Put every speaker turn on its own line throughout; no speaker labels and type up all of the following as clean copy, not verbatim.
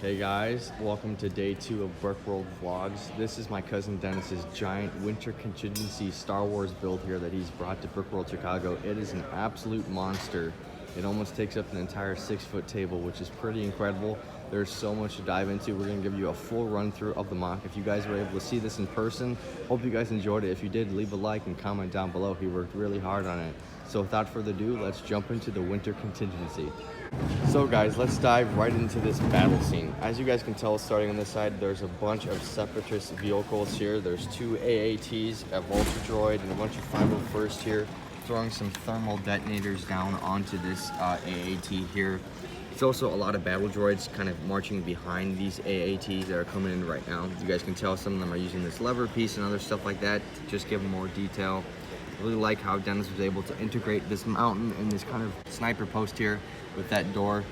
Hey guys, welcome to day 2 of Brickworld vlogs. This is my cousin Dennis's giant Winter Contingency Star Wars build here that he's brought to Brickworld Chicago. It is an absolute monster. It almost takes up an entire 6-foot table, which is pretty incredible. There's so much to dive into. We're going to give you a full run through of the mock. If you guys were able to see this in person, hope you guys enjoyed it. If you did, leave a like and comment down below. He worked really hard on it. So without further ado, let's jump into the Winter Contingency. So guys, let's dive right into this battle scene. As you guys can tell, starting on this side, there's a bunch of Separatist vehicles here. There's 2 AATs, a Vulture droid, and a bunch of 501st here, throwing some thermal detonators down onto this AAT here. It's also a lot of battle droids kind of marching behind these AATs that are coming in right now. You guys can tell some of them are using this lever piece and other stuff like that to just give them more detail. I really like how Dennis was able to integrate this mountain and this kind of sniper post here with that door.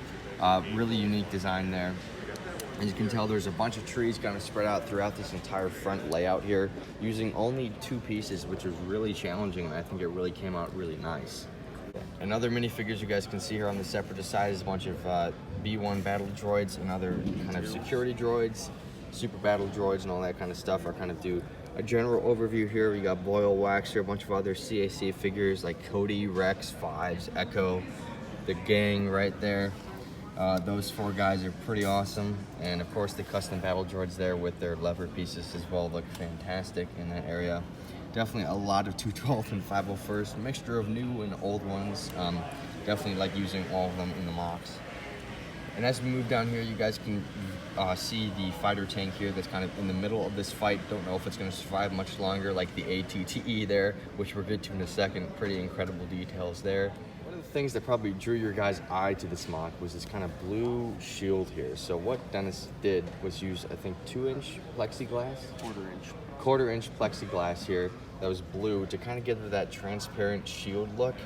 Really unique design there. As you can tell, there's a bunch of trees kind of spread out throughout this entire front layout here, using only 2 pieces, which was really challenging, and I think it really came out really nice. And other minifigures you guys can see here on the Separatist side is a bunch of B1 battle droids and other kind of security droids, super battle droids and all that kind of stuff. Are kind of do a general overview here. We got Boyle Wax here, a bunch of other CAC figures like Cody, Rex, Fives, Echo, the gang right there. Those 4 guys are pretty awesome. And of course the custom battle droids there with their lever pieces as well look fantastic in that area. Definitely a lot of 212 and 501st, mixture of new and old ones. Definitely like using all of them in the Mocs. And as we move down here, you guys can see the fighter tank here that's kind of in the middle of this fight. Don't know if it's going to survive much longer, like the ATTE there, which we'll get to in a second. Pretty incredible details there. One of the things that probably drew your guys' eye to this mock was this kind of blue shield here. So what Dennis did was use, I think, 2-inch plexiglass? Quarter-inch plexiglass here that was blue to kind of give it that transparent shield look.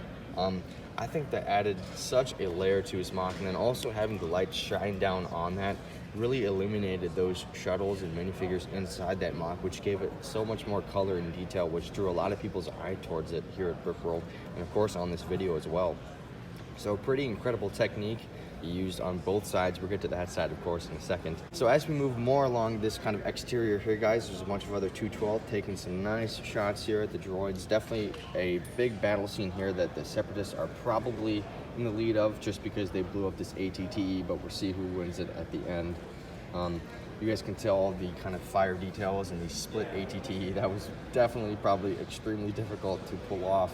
I think that added such a layer to his mock, and then also having the light shine down on that really illuminated those shuttles and minifigures inside that mock, which gave it so much more color and detail, which drew a lot of people's eye towards it here at Brickworld, and of course on this video as well. So pretty incredible technique used on both sides. We'll get to that side of course in a second. So as we move more along this kind of exterior here, guys, there's a bunch of other 212 taking some nice shots here at the droids. Definitely a big battle scene here that the Separatists are probably in the lead of, just because they blew up this ATTE, but we'll see who wins it at the end. You guys can tell all the kind of fire details and the split ATTE. That was definitely probably extremely difficult to pull off.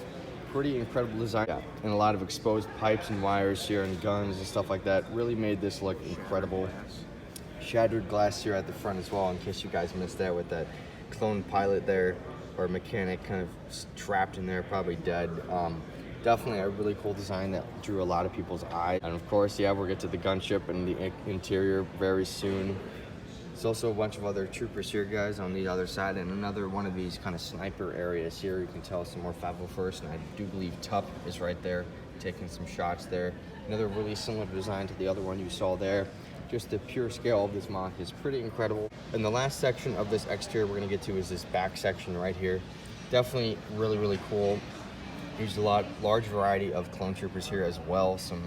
Pretty incredible design, yeah. And a lot of exposed pipes and wires here and guns and stuff like that really made this look incredible. Shattered glass here at the front as well, in case you guys missed that, with that clone pilot there, or mechanic kind of trapped in there, probably dead. Definitely a really cool design that drew a lot of people's eye. And of course, yeah, we'll get to the gunship and the interior very soon. There's also a bunch of other troopers here, guys, on the other side, and another one of these kind of sniper areas here. You can tell some more 501st, and I do believe Tup is right there taking some shots there. Another really similar design to the other one you saw there. Just the pure scale of this mock is pretty incredible. And the last section of this exterior we're going to get to is this back section right here. Definitely really cool. Used a large variety of clone troopers here as well. Some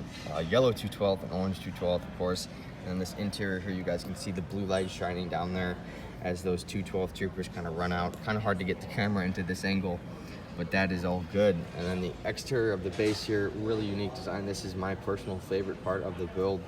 yellow 212 and orange 212, of course. And this interior here, you guys can see the blue light shining down there as those 212 troopers kind of run out. Kind of hard to get the camera into this angle, but that is all good. And then the exterior of the base here, really unique design. This is my personal favorite part of the build,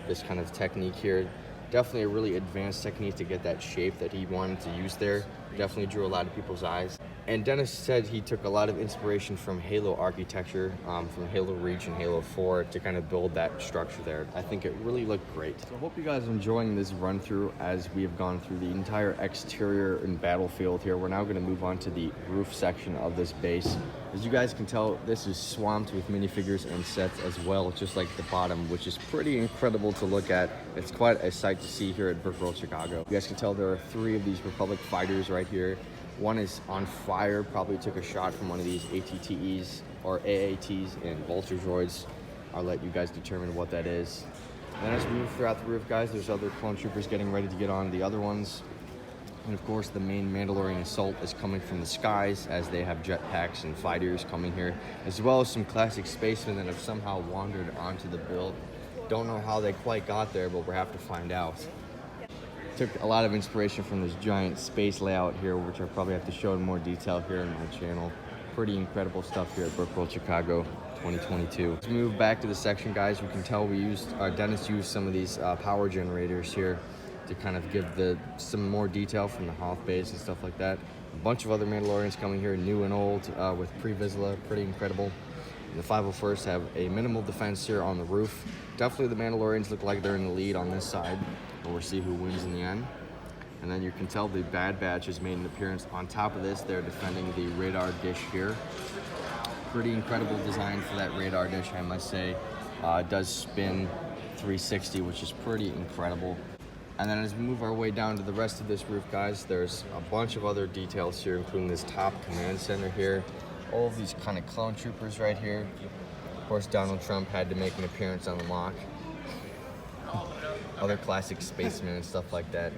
this kind of technique here. Definitely a really advanced technique to get that shape that he wanted to use there. Definitely drew a lot of people's eyes. And Dennis said he took a lot of inspiration from Halo architecture, from Halo Reach and Halo 4 to kind of build that structure there. I think it really looked great. So I hope you guys are enjoying this run through as we have gone through the entire exterior and battlefield here. We're now going to move on to the roof section of this base. As you guys can tell, this is swamped with minifigures and sets as well, just like the bottom, which is pretty incredible to look at. It's quite a sight to see here at Brickworld Chicago. You guys can tell there are 3 of these Republic fighters right here. One is on fire, probably took a shot from one of these ATTEs or AATs and Vulture droids. I'll let you guys determine what that is. And then as we move throughout the roof, guys, there's other clone troopers getting ready to get on the other ones. And of course, the main Mandalorian assault is coming from the skies, as they have jetpacks and fighters coming here, as well as some classic spacemen that have somehow wandered onto the build. Don't know how they quite got there, but we'll have to find out. Took a lot of inspiration from this giant space layout here, which I probably have to show in more detail here on my channel. Pretty incredible stuff here at Brickworld Chicago 2022. Let's move back to the section, guys. We can tell Dennis used some of these power generators here to kind of give some more detail from the Hoth base and stuff like that. A bunch of other Mandalorians coming here, new and old, with pre-Vizsla, pretty incredible. And the 501st have a minimal defense here on the roof. Definitely the Mandalorians look like they're in the lead on this side, but we'll see who wins in the end. And then you can tell the Bad Batch has made an appearance. On top of this, they're defending the radar dish here. Pretty incredible design for that radar dish, I must say. It does spin 360, which is pretty incredible. And then as we move our way down to the rest of this roof, guys, there's a bunch of other details here, including this top command center here. All of these kind of clone troopers right here. Of course, Donald Trump had to make an appearance on the Moc. Other classic spacemen and stuff like that.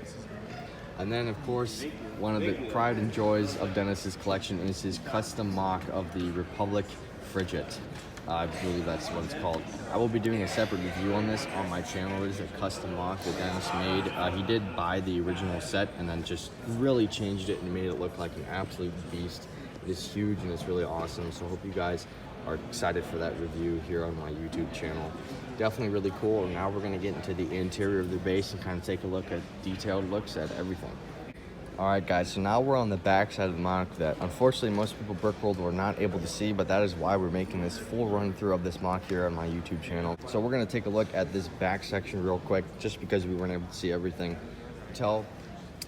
And then, of course, one of the pride and joys of Dennis's collection is his custom Moc of the Republic Frigate. I believe that's what it's called. I will be doing a separate review on this on my channel. It is a custom Moc that Dennis made. He did buy the original set and then just really changed it and made it look like an absolute beast. It is huge and it's really awesome. So I hope you guys are excited for that review here on my YouTube channel. Definitely really cool. And now we're going to get into the interior of the base and kind of take a look at detailed looks at everything. Alright guys, so now we're on the back side of the Moc that unfortunately most people Brickworld were not able to see, but that is why we're making this full run through of this Moc here on my YouTube channel. So we're going to take a look at this back section real quick, just because we weren't able to see everything. Tell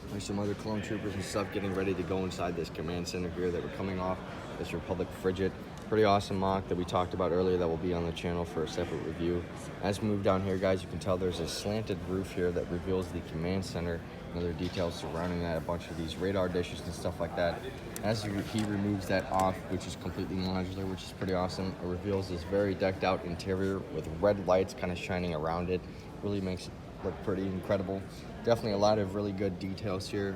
there's some other clone troopers and stuff getting ready to go inside this command center here that we're coming off this Republic Frigate. Pretty awesome Moc that we talked about earlier that will be on the channel for a separate review. As we move down here, guys, you can tell there's a slanted roof here that reveals the command center and other details surrounding that, a bunch of these radar dishes and stuff like that. As he removes that off, which is completely modular, which is pretty awesome, it reveals this very decked out interior with red lights kind of shining around it. Really makes it look pretty incredible. Definitely a lot of really good details here.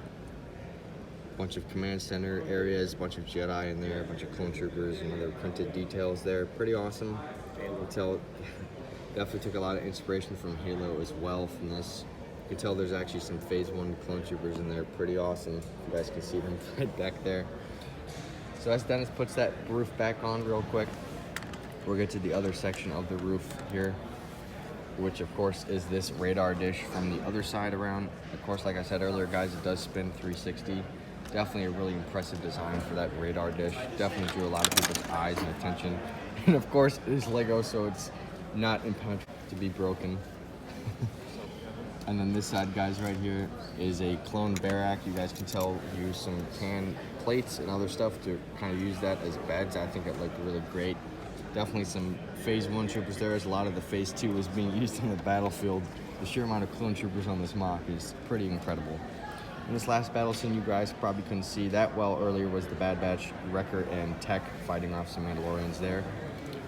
Bunch of command center areas, bunch of Jedi in there, a bunch of clone troopers and other printed details there. Pretty awesome. You can tell definitely took a lot of inspiration from Halo as well from this. You can tell there's actually some Phase 1 clone troopers in there. Pretty awesome. You guys can see them right back there. So as Dennis puts that roof back on real quick, we'll get to the other section of the roof here, which of course is this radar dish from the other side around. Of course, like I said earlier, guys, it does spin 360. Definitely a really impressive design for that radar dish. Definitely drew a lot of people's eyes and attention. And of course, it is Lego, so it's not impenetrable to be broken. And then this side, guys, right here is a clone barrack. You guys can tell we use some tan plates and other stuff to kind of use that as beds. I think it looked really great. Definitely some Phase 1 troopers there, as a lot of the Phase 2 is being used on the battlefield. The sheer amount of clone troopers on this Moc is pretty incredible. In this last battle scene, you guys probably couldn't see that well earlier, was the Bad Batch Wrecker and Tech fighting off some Mandalorians there.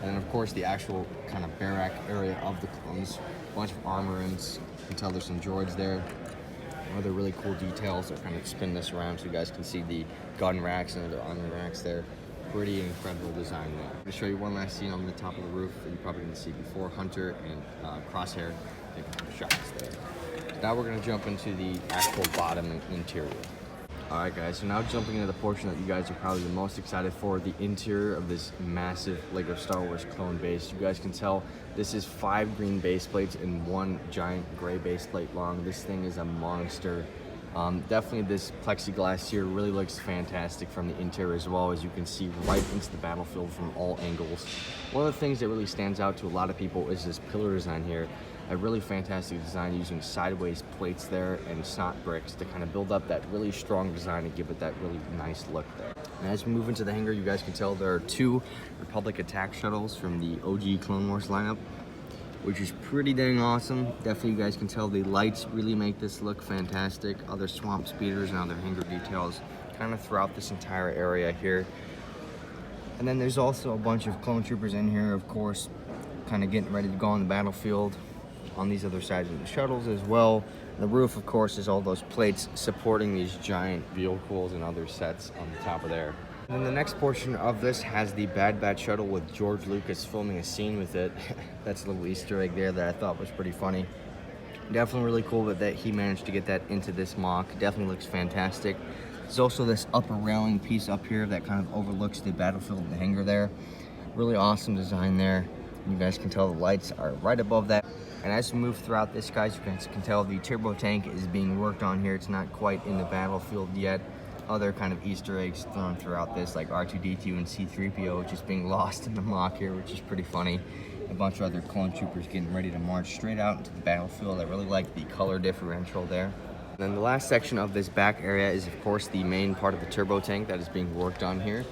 And then of course the actual kind of barrack area of the clones. A bunch of armor, and you can tell there's some droids there. Other really cool details that kind of spin this around so you guys can see the gun racks and the armor racks there. Pretty incredible design there. I'm going to show you one last scene on the top of the roof that you probably didn't see before. Hunter and Crosshair taking shots there. Now we're going to jump into the actual bottom interior. Alright guys, so now jumping into the portion that you guys are probably the most excited for, the interior of this massive Lego Star Wars clone base. You guys can tell this is 5 green base plates and 1 giant gray base plate long. This thing is a monster. Definitely this plexiglass here really looks fantastic from the interior as well, as you can see right into the battlefield from all angles. One of the things that really stands out to a lot of people is this pillar design here. A really fantastic design using sideways plates there and snot bricks to kind of build up that really strong design and give it that really nice look there. And as we move into the hangar, you guys can tell there are 2 Republic attack shuttles from the OG Clone Wars lineup, which is pretty dang awesome. Definitely you guys can tell the lights really make this look fantastic. Other swamp speeders and other hangar details kind of throughout this entire area here. And then there's also a bunch of clone troopers in here, of course, kind of getting ready to go on the battlefield on these other sides of the shuttles as well. The roof, of course, is all those plates supporting these giant vehicles and other sets on the top of there. And the next portion of this has the Bad Batch shuttle with George Lucas filming a scene with it. That's a little Easter egg there that I thought was pretty funny. Definitely really cool that he managed to get that into this mock. Definitely looks fantastic. There's also this upper railing piece up here that kind of overlooks the battlefield and the hangar there. Really awesome design there. You guys can tell the lights are right above that. And as we move throughout this, guys, you guys can tell the turbo tank is being worked on here. It's not quite in the battlefield yet. Other kind of Easter eggs thrown throughout this, like R2-D2 and C-3PO just being lost in the mock here, which is pretty funny. A bunch of other clone troopers getting ready to march straight out into the battlefield. I really like the color differential there. And then the last section of this back area is, of course, the main part of the turbo tank that is being worked on here.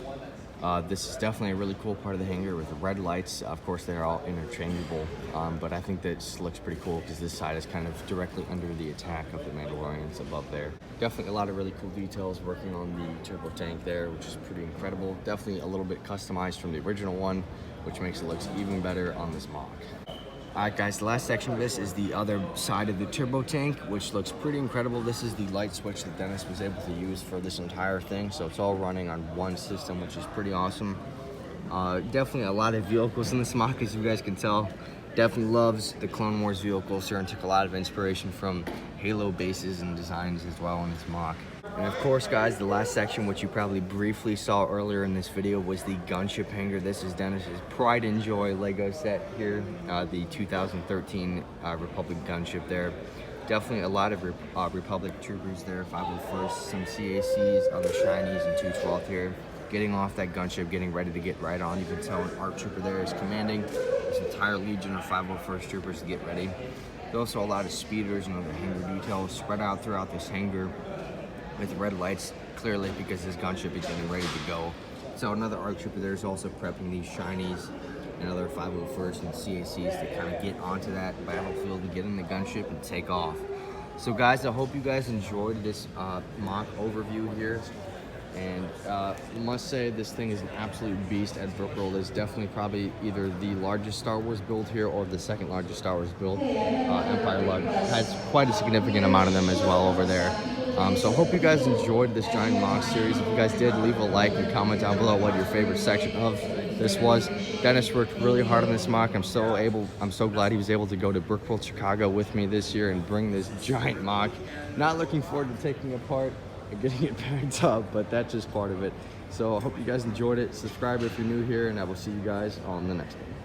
This is definitely a really cool part of the hangar with the red lights. Of course, they're all interchangeable, but I think this looks pretty cool because this side is kind of directly under the attack of the Mandalorians above there. Definitely a lot of really cool details working on the turbo tank there, which is pretty incredible. Definitely a little bit customized from the original one, which makes it look even better on this mock. Alright guys, the last section of this is the other side of the turbo tank, which looks pretty incredible. This is the light switch that Dennis was able to use for this entire thing, so it's all running on one system, which is pretty awesome. Definitely a lot of vehicles in this mock, as you guys can tell. Definitely loves the Clone Wars vehicles here and took a lot of inspiration from Halo bases and designs as well in this mock. And of course, guys, the last section, which you probably briefly saw earlier in this video, was the gunship hangar. This is Dennis's pride and joy Lego set here, the 2013 Republic gunship there. Definitely a lot of Republic troopers there, 501st, some CACs, other shinies, and 212th here. Getting off that gunship, getting ready to get right on. You can tell an ARC trooper there is commanding this entire legion of 501st troopers to get ready. There's also a lot of speeders and other hangar details spread out throughout this hangar, with red lights, clearly because this gunship is getting ready to go. So another ARC trooper there is also prepping these shinies and other 501st and CACs to kind of get onto that battlefield and get in the gunship and take off. So guys, I hope you guys enjoyed this mock overview here. And I must say this thing is an absolute beast at Brickworld. It's definitely probably either the largest Star Wars build here or the second largest Star Wars build. Empire Lug has quite a significant amount of them as well over there. So I hope you guys enjoyed this giant mock series. If you guys did, leave a like and comment down below what your favorite section of this was. Dennis worked really hard on this mock. I'm so glad he was able to go to Brickworld Chicago with me this year and bring this giant mock. Not looking forward to taking it apart and getting it packed up, but that's just part of it. So I hope you guys enjoyed it. Subscribe if you're new here, and I will see you guys on the next one.